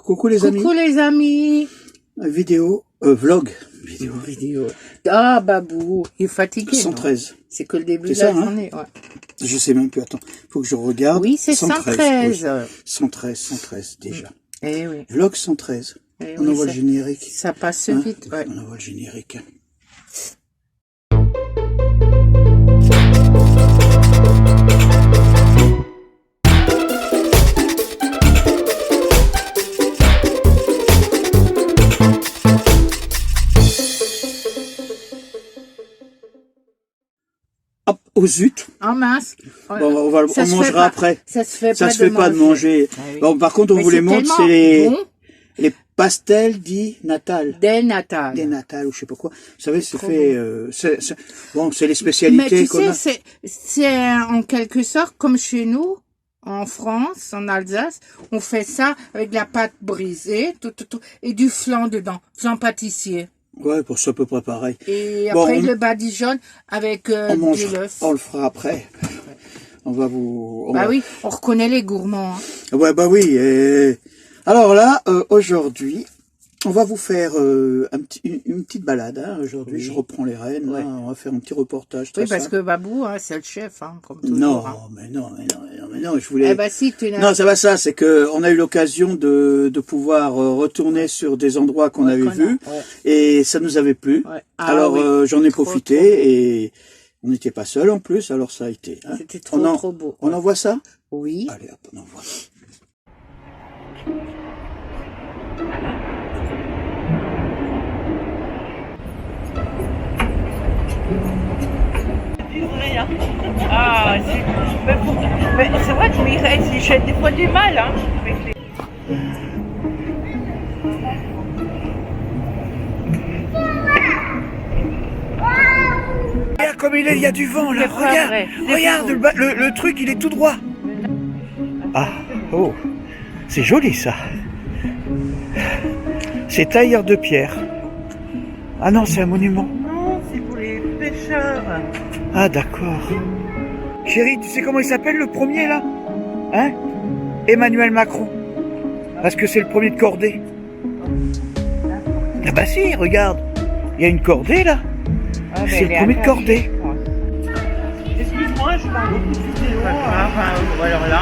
Coucou les amis. Coucou les amis. Vlog. Vidéo. Ah, Babou, il est fatigué. 113. C'est que le début de ça, la journée. Ouais. Je sais même plus, attends. Faut que je regarde. Oui, c'est 113. 113 déjà. Eh oui. Vlog 113. Eh On oui, envoie le générique. Ça passe vite, ouais. On envoie le générique. Hop, oh zut. En mince. Bon, on mangera après. Ça se fait ça pas se fait pas de manger. Ah, oui. Bon, par contre, on vous les montre, c'est les pastels dits Natal. Des Natal. Des Natal, ou je sais pas quoi. Vous savez, c'est fait, bon, c'est les spécialités qu'on a. Mais tu sais, c'est en quelque sorte comme chez nous, en France, en Alsace, on fait ça avec de la pâte brisée, et du flan dedans, flan pâtissier. Ouais, pour ça à peu près pareil. Et bon, après, le badigeonne avec de l'œuf. On le fera après. On va vous... Oui, on reconnaît les gourmands. Hein. Ouais, bah oui. Alors là, aujourd'hui, on va vous faire une petite balade. Hein, aujourd'hui, je reprends les rênes. Là, on va faire un petit reportage. Oui, parce que Babou, hein, c'est le chef, hein, comme toujours. Non, hein. mais non, je voulais... Eh ben si, tu n'as... Non, ça va ça, c'est que on a eu l'occasion de pouvoir retourner sur des endroits qu'on avait vus, et ça nous avait plu. Ouais. Alors j'en ai profité, et on n'était pas seul en plus, alors ça a été. Hein. C'était trop beau. On envoie ça? Oui. Allez hop, on envoie. Ah, c'est vrai que Mireille, j'ai des fois du mal, hein, avec les... Regarde comme il y a du vent là, regarde, le truc il est tout droit. Ah, oh, c'est joli ça. C'est tailleur de pierre. Ah non, c'est un monument. Non, c'est pour les pêcheurs. Ah d'accord. Chérie, tu sais comment il s'appelle le premier là? Hein? Emmanuel Macron. Parce que c'est le premier de cordée. Ah bah si, regarde. Il y a une cordée là. Ah, c'est le premier de cordée. Excuse-moi, je parle beaucoup de vidéo. Alors là.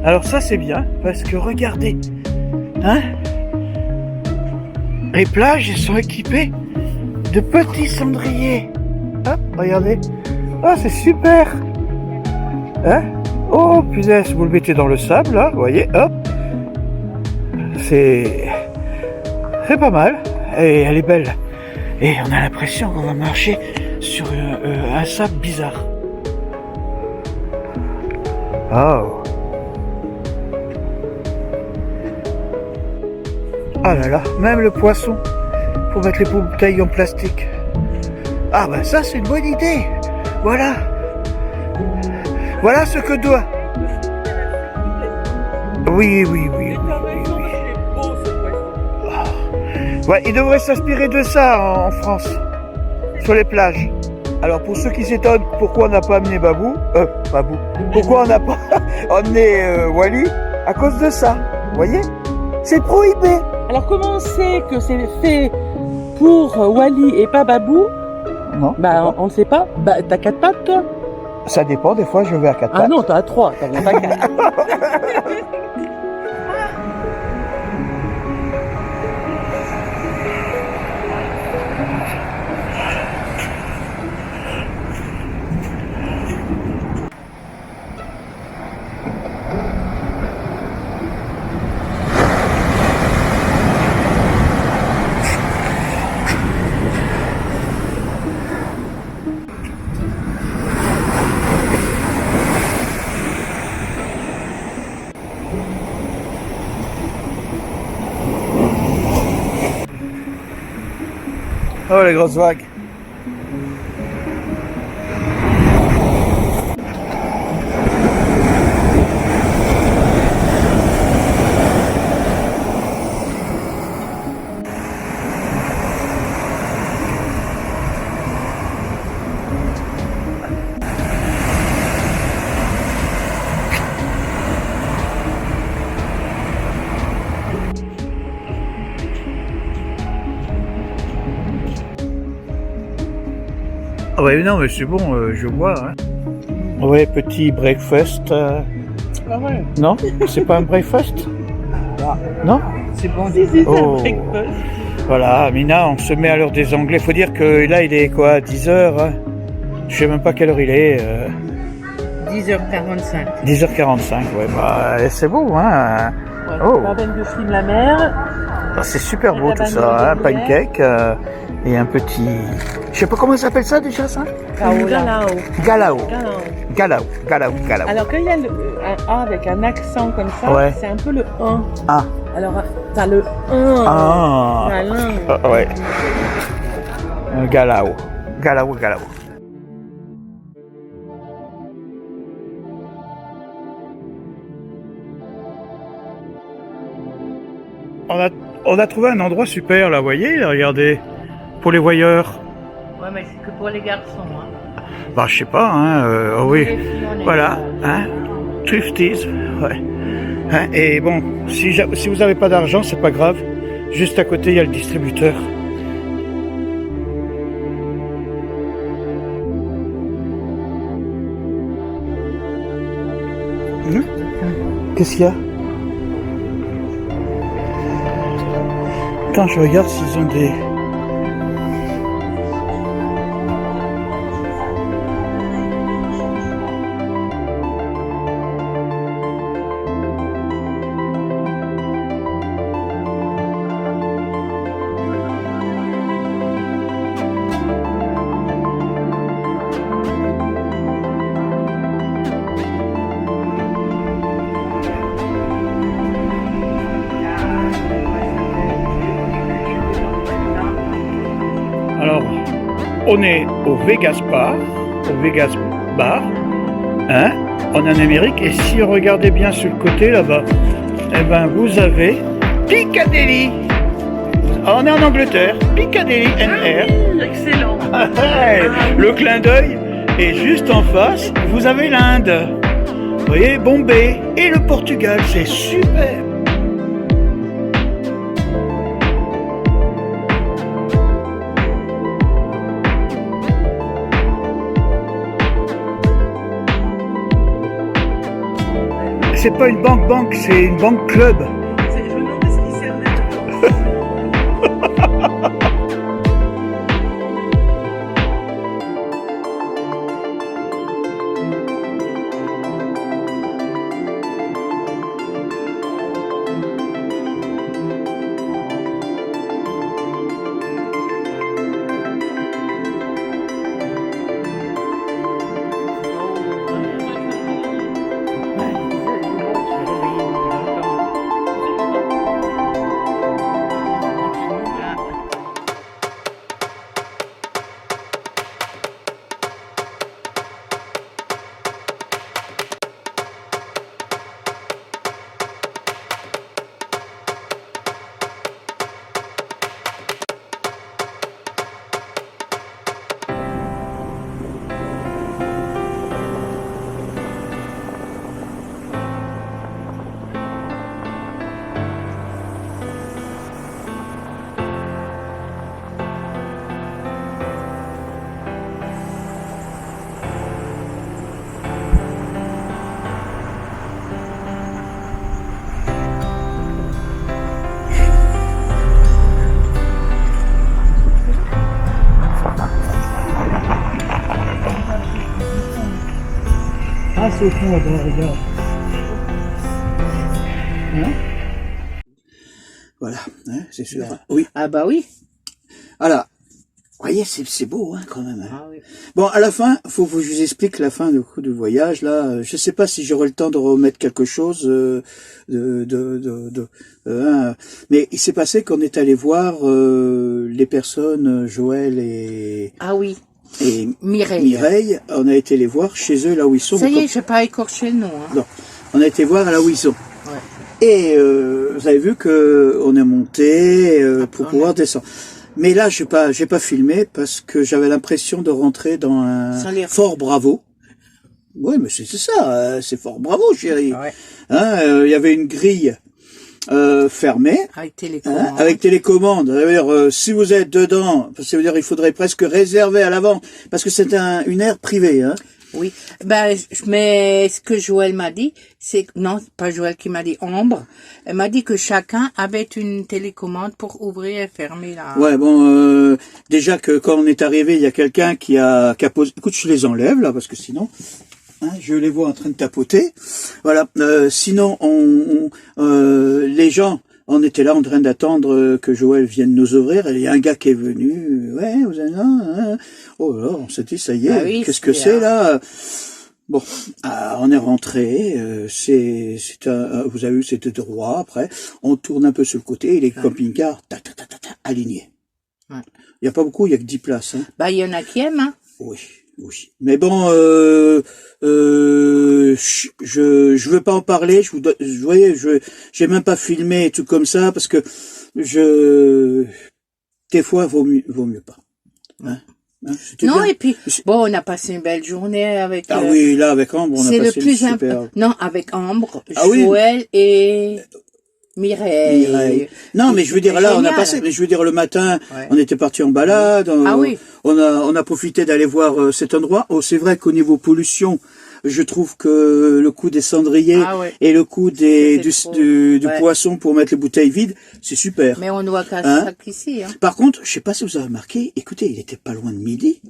Alors ça c'est bien, parce que regardez. Hein? Les plages, elles sont équipées de petits cendriers. Hop, regardez. Oh, c'est super. Hein? Oh, punaise, vous le mettez dans le sable, là, vous voyez, hop. C'est pas mal. Et elle est belle. Et on a l'impression qu'on va marcher sur un sable bizarre. Oh. Ah là là, même le poisson. Faut mettre les bouteilles en plastique. Ah bah ça c'est une bonne idée. Voilà. Voilà ce que doit. Oui. Ouais, il devrait s'inspirer de ça en France, sur les plages. Alors pour ceux qui s'étonnent pourquoi on n'a pas amené pourquoi on n'a pas emmené Wally, à cause de ça, vous voyez, c'est prohibé. Alors comment on sait que c'est fait pour Wally et pas Babou? Non. Bah on ne sait pas. Bah t'as 4 pattes toi? Ça dépend, des fois je vais à 4 pattes. Ah non, t'as 3, t'as pas 4. Oh les grosses vagues. ouais, non, mais c'est bon, je bois. Hein. Ouais, petit breakfast. Ah ouais. Non, c'est pas un breakfast? Non? C'est bon. Oh. Voilà, Mina, on se met à l'heure des Anglais. Faut dire que là, il est quoi, 10h hein? Je sais même pas quelle heure il est. 10h45. 10h45, ouais, bah, c'est beau, hein. Ouais, Oh. la veine de fruits de la mer. Ah, c'est super beau La tout banane ça, hein. de gruyère. Pancake et un petit... Je sais pas comment ça s'appelle ça déjà, ça? Galao. Galao. Galao. Galao, galao, galao. Alors quand il y a un A avec un accent comme ça, Ouais. c'est un peu le 1. Ah. Alors t'as le 1. Ah. Malin. Ah, ouais. Galao. Galao, galao. On a trouvé un endroit super là, vous voyez, là, regardez, pour les voyeurs. Ouais, mais c'est que pour les garçons. Hein. Bah, je sais pas, hein, oh oui, Les filles, on est voilà, là. hein, Thrifties, ouais. Hein, et bon, si vous n'avez pas d'argent, c'est pas grave, juste à côté, il y a le distributeur. Qu'est-ce qu'il y a? Quand je regarde s'ils ont des... Alors, on est au Vegas Bar, hein, en Amérique, et si vous regardez bien sur le côté là-bas, eh ben vous avez Piccadilly. On est en Angleterre, Piccadilly NR. Excellent. Le clin d'œil, et juste en face, vous avez l'Inde. Vous voyez, Bombay et le Portugal, c'est super. C'est pas une banque, c'est une banque club. Je me demande ce qui servait. Ah, c'est au fond là-bas, regarde. Hein? Voilà, hein, c'est sûr. Oui. Ah bah oui. Voilà. Vous voyez, c'est beau, hein, quand même. Hein. Ah oui. Bon, à la fin, faut que je vous explique la fin du voyage. Là, je sais pas si j'aurai le temps de remettre quelque chose mais il s'est passé qu'on est allé voir les personnes, Joël et Ah oui. Mireille. Mireille. On a été les voir chez eux là où ils sont. Ça y est, je vais pas écorcher le nom. Hein. Non, on a été voir là où ils sont. Ouais. Et vous avez vu que on est monté pour pouvoir descendre. Mais là, j'ai pas filmé parce que j'avais l'impression de rentrer dans un Fort Bravo. Oui, mais c'est ça, c'est Fort Bravo, chérie. Ouais. Hein, y avait une grille fermé. Avec télécommande. Hein, avec télécommande. C'est-à-dire, si vous êtes dedans, ça veut dire il faudrait presque réserver à l'avant, parce que c'est une aire privée. Hein. Oui, ben, mais ce que Joël m'a dit, c'est non, pas Joël qui m'a dit, Ambre, elle m'a dit que chacun avait une télécommande pour ouvrir et fermer la... Ouais, bon, déjà que quand on est arrivé, il y a quelqu'un qui a posé... Écoute, je les enlève là, parce que sinon, hein, je les vois en train de tapoter. Voilà, sinon, les gens... On était là en train d'attendre que Joël vienne nous ouvrir, et il y a un gars qui est venu, ouais, vous êtes là, hein. Oh là, on s'est dit, ça y est, Ah oui, qu'est-ce que c'est là? Bon, on est rentré, vous avez vu, c'était droit, après, on tourne un peu sur le côté, et les camping-cars, alignés. Ouais. Il n'y a pas beaucoup, il y a que 10 places, hein. Bah, il y en a qui aiment, hein. Oui. Oui, mais bon, je veux pas en parler. Vous voyez, j'ai même pas filmé et tout comme ça parce que des fois vaut mieux pas. Hein, non, bien. et puis bon, on a passé une belle journée avec. Ah oui, là avec Ambre, on a passé c'est le plus super. important. Non, avec Ambre, Ah oui. Joël et Mireille. Non, mais je veux dire, là, on a génial. passé, mais je veux dire, le matin, Ouais. on était parti en balade, oui. on a profité d'aller voir cet endroit. Oh, c'est vrai qu'au niveau pollution, je trouve que le coup des cendriers Ouais. et le coup du Ouais. poisson pour mettre les bouteilles vides, c'est super. Mais on doit casser Hein ça qu'ici, hein. Par contre, je sais pas si vous avez remarqué, écoutez, il était pas loin de midi.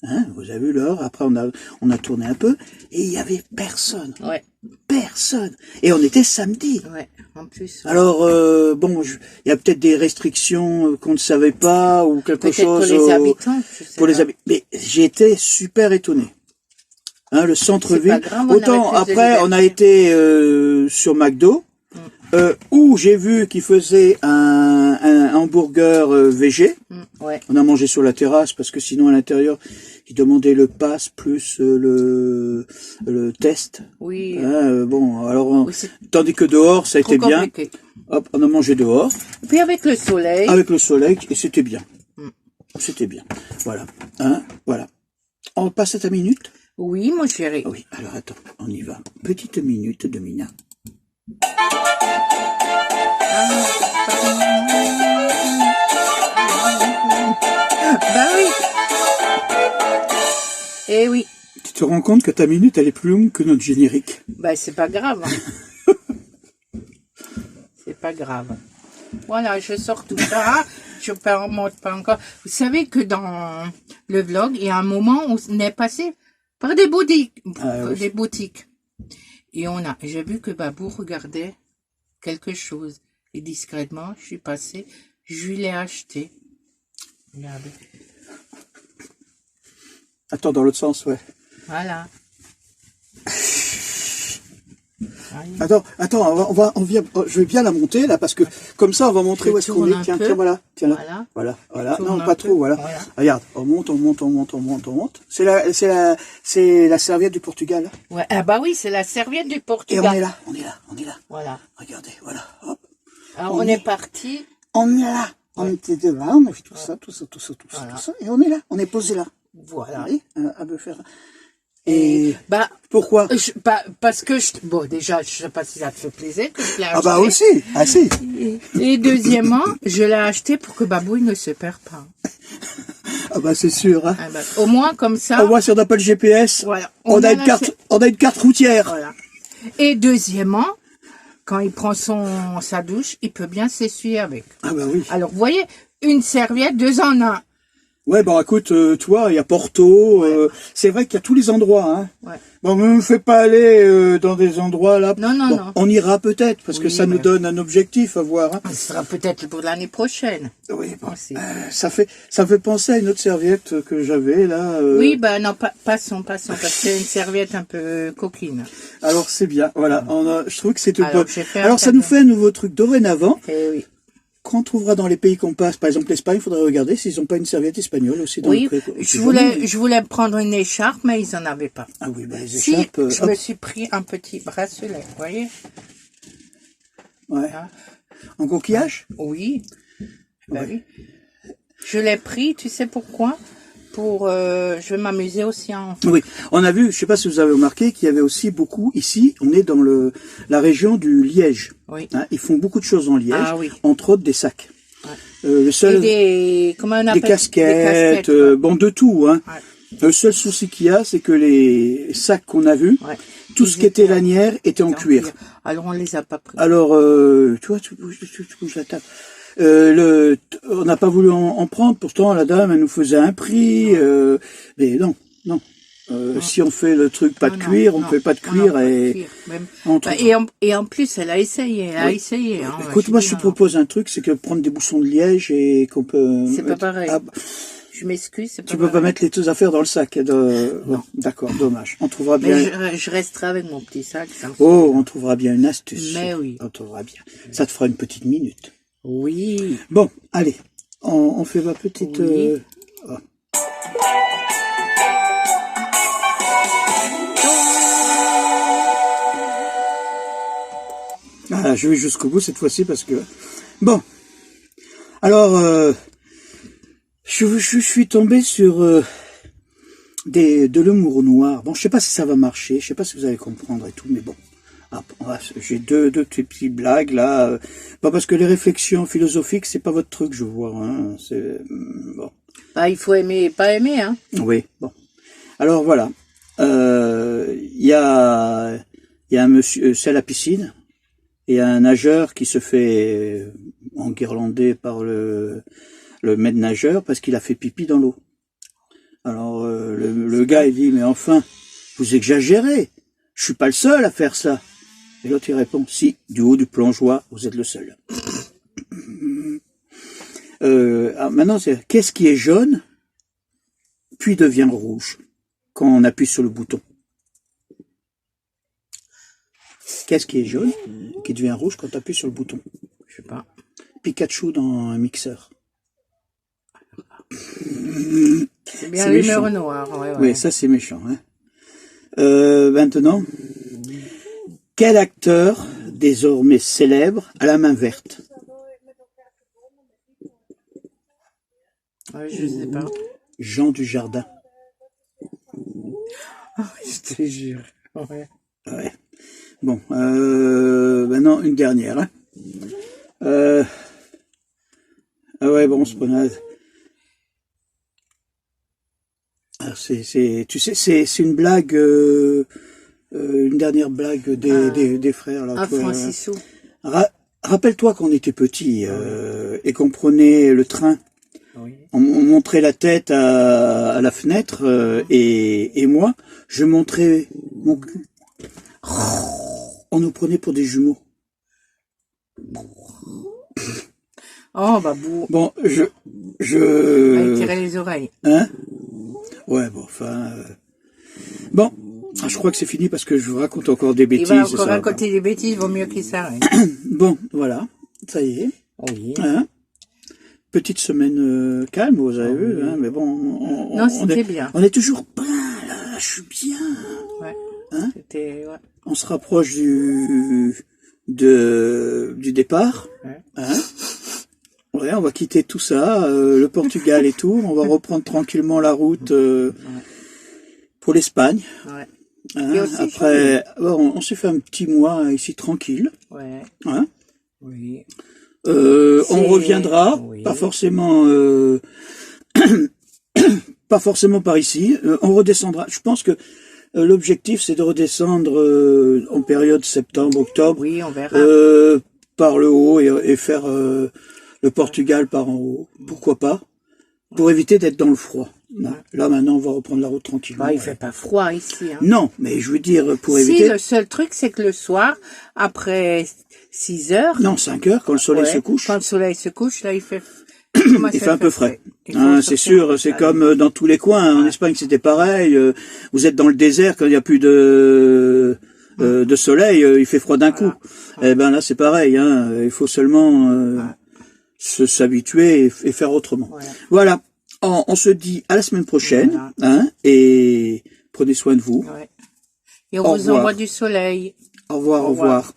Hein, vous avez vu l'heure, après on a tourné un peu, et il y avait personne. Ouais. Personne. Et on était samedi. Ouais, en plus. Ouais. Alors, bon, il y a peut-être des restrictions qu'on ne savait pas, ou quelque Peut-être chose. pour les habitants, je sais pour les pas. habitants. Mais j'ai été super étonné. Hein, le centre-ville. C'est pas grave, on Autant avait plus de après, on a été sur McDo, où j'ai vu qu'ils faisaient un hamburger végé. Ouais. On a mangé sur la terrasse parce que sinon à l'intérieur, ils demandaient le pass plus le test. Oui. Hein, bon, alors Oui, c'est tandis que dehors, ça a trop été bien. compliqué. Hop, on a mangé dehors Et puis avec le soleil. avec le soleil et c'était bien. C'était bien. Voilà. Hein, voilà. On passe à ta minute. Oui, mon chéri. Oui. Alors attends, on y va. Petite minute de Mina. Bah oui. Eh oui. Tu te rends compte que ta minute, elle est plus longue que notre générique. Bah c'est pas grave. Hein. C'est pas grave. Voilà, je sors tout ça. Je ne montre pas encore. Vous savez que dans le vlog, il y a un moment où on est passé par des boutiques. Oui. Des boutiques. Et j'ai vu que Babou regardait quelque chose. Et discrètement, je suis passée, je lui l'ai acheté. Regardez. Attends, dans l'autre sens, ouais. Voilà. Attends, on vient, je vais bien la monter là parce que comme ça on va montrer Je où est-ce qu'on tourne est. un Tiens, peu. tiens, voilà, tiens là, Voilà. voilà. Tourne Non, un pas peu. trop, voilà. Voilà. Regarde, on monte. C'est la serviette du Portugal. Là. Ouais. Ah bah oui, c'est la serviette du Et Portugal. on est là. Voilà. Regardez, voilà. Hop. Alors on est parti. On est là. On était devant, on a fait tout ça, Voilà. tout ça, et on est là. On est posé là. Voilà. Oui, à me faire. Et Bah pourquoi? parce que bon déjà je sais pas si ça te fait plaisir que je l'ai acheté. Ah bah aussi, ah si. Et deuxièmement, je l'ai acheté pour que Babou il ne se perd pas. Ah bah c'est sûr. Hein. Ah bah, au moins comme ça. Au moins si on n'a pas le GPS, Voilà. on a une carte routière. Voilà. Et deuxièmement, quand il prend sa douche, il peut bien s'essuyer avec. Ah bah oui. Alors vous voyez, une serviette, 2 en 1. Ouais, bon, écoute, toi, il y a Porto, c'est vrai qu'il y a tous les endroits, hein. Ouais. Bon, ne me fais pas aller dans des endroits là. Non, non, Bon, non. on ira peut-être, parce que Oui, ça nous mais- donne un objectif à voir. Hein. Ce sera peut-être pour l'année prochaine. Oui, bon, Aussi. ça me fait penser à une autre serviette que j'avais là. Oui, bah non, passons, parce que c'est une serviette un peu coquine. Alors c'est bien, voilà. Je trouve que c'est Alors, pas. j'ai fait un Alors ça nous cadeau. fait un nouveau truc dorénavant. Eh oui. Quand on trouvera dans les pays qu'on passe, par exemple l'Espagne, il faudrait regarder s'ils n'ont pas une serviette espagnole aussi dans Oui, le truc. je voulais prendre une écharpe, mais ils en avaient pas. Ah oui, bah les Si, écharpes. je me suis pris un petit bracelet, vous voyez? Ouais. Hein? En coquillage. Oui. Ben Ouais. oui. Je l'ai pris, tu sais pourquoi? pour, je vais m'amuser aussi, hein. Oui, on a vu, je sais pas si vous avez remarqué, qu'il y avait aussi beaucoup, ici, on est dans la région du Liège. Oui. Hein, ils font beaucoup de choses en Liège, Ah oui. entre autres des sacs. Ouais. Le seul, Comment on des appelle? casquettes, ouais. bon, de tout. Hein. Ouais. Le seul souci qu'il y a, c'est que les sacs qu'on a vus, Ouais. tout Ils ce qui était étaient lanière était en cuir. Alors on les a pas pris. Alors, tu vois, tu bouges la table. On n'a pas voulu en prendre, pourtant la dame, elle nous faisait un prix, mais non. Si on fait le truc pas de cuir, on ne fait pas de cuir pas de et... cuir, même. on Bah, trouve- et en plus, elle a essayé, hein, Écoute, moi je te dis, propose un truc, c'est que prendre des boussons de liège et qu'on peut... C'est pas pareil. Ah, je m'excuse, c'est pas tu peux pas pareil. mettre les deux affaires dans le sac. Bon, d'accord, dommage. On trouvera bien... Mais je resterai avec mon petit sac. Ça me Oh, on trouvera bien une astuce. Mais oui. On trouvera bien. Ça te fera une petite minute. Oui. Bon, allez, on fait ma petite... Oui. Oh. Voilà, je vais jusqu'au bout cette fois-ci parce que... Bon, alors, je suis tombé sur de l'humour noir. Bon, je sais pas si ça va marcher, je sais pas si vous allez comprendre et tout, mais bon. J'ai deux petites blagues là. Pas parce que les réflexions philosophiques, c'est pas votre truc, je vois. Hein, c'est bon. Bah, il faut aimer, pas aimer, hein. Oui, bon. Alors voilà. Il y a un monsieur, c'est à la piscine. Et un nageur qui se fait enguirlander par le maître nageur parce qu'il a fait pipi dans l'eau. Alors le gars il dit mais enfin vous exagérez, je suis pas le seul à faire ça. Et l'autre il répond si du haut du plongeoir vous êtes le seul. Alors maintenant c'est qu'est-ce qui est jaune puis devient rouge quand on appuie sur le bouton. Qu'est-ce qui est jaune, qui devient rouge quand tu appuies sur le bouton? Je sais pas. Pikachu dans un mixeur. C'est bien C'est l'humeur méchant. noire, ouais. Oui, ça c'est méchant. Hein. Maintenant, quel acteur désormais célèbre a la main verte? Ouais, je sais pas. Jean Dujardin. Je te jure. Ouais. Ouais. Bon, maintenant une dernière. Hein. Ah ouais, bon, c'est pas mal. Alors tu sais, c'est une blague, une dernière blague des frères. Là, Ah, Francisou. Rappelle-toi qu'on était petits et qu'on prenait le train. Oui. On montrait la tête à la fenêtre et moi, je montrais mon cul. On nous prenait pour des jumeaux. Oh, babou. Bon, Elle tirait les oreilles. Hein? Ouais, bon, enfin... Bon, je crois que c'est fini parce que je vous raconte encore des bêtises. Il va encore ça, raconter des bêtises, vaut mieux qu'il s'arrête. Bon, voilà, ça y est. Oui. Hein? Petite semaine calme, vous avez vu, hein, mais bon... Non, c'était bien. On est toujours plein, là, je suis bien. Ouais. Hein? C'était... Ouais. On se rapproche du départ. Ouais. Hein? Ouais, on va quitter tout ça, le Portugal et tout. On va reprendre tranquillement la route pour l'Espagne. Ouais. Hein? Et aussi Après, on s'est fait un petit mois ici tranquille. Ouais. Hein? Oui. On reviendra, Oui. pas forcément, pas forcément par ici. On redescendra. Je pense que l'objectif, c'est de redescendre en période septembre-octobre. Oui, on verra. Par le haut et faire le Portugal par en haut. Pourquoi pas? Pour éviter d'être dans le froid. Non. Là, maintenant, on va reprendre la route tranquillement. Bah, il fait pas froid ici, hein. Non, mais je veux dire, pour Si, éviter... le seul truc, c'est que le soir, après 6 heures... Non, 5 heures, quand le soleil se couche. Quand le soleil se couche, là, il fait... Il fait un peu frais. Hein, c'est sûr, c'est comme dans tous les coins. En Espagne, c'était pareil. Vous êtes dans le désert quand il n'y a plus de soleil, il fait froid d'un coup. Eh ben là, c'est pareil. Hein, il faut seulement s'habituer et faire autrement. Voilà. On se dit à la semaine prochaine. Voilà. Hein, et prenez soin de vous. Ouais. Et on Au vous revoir. envoie du soleil. Au revoir, au revoir.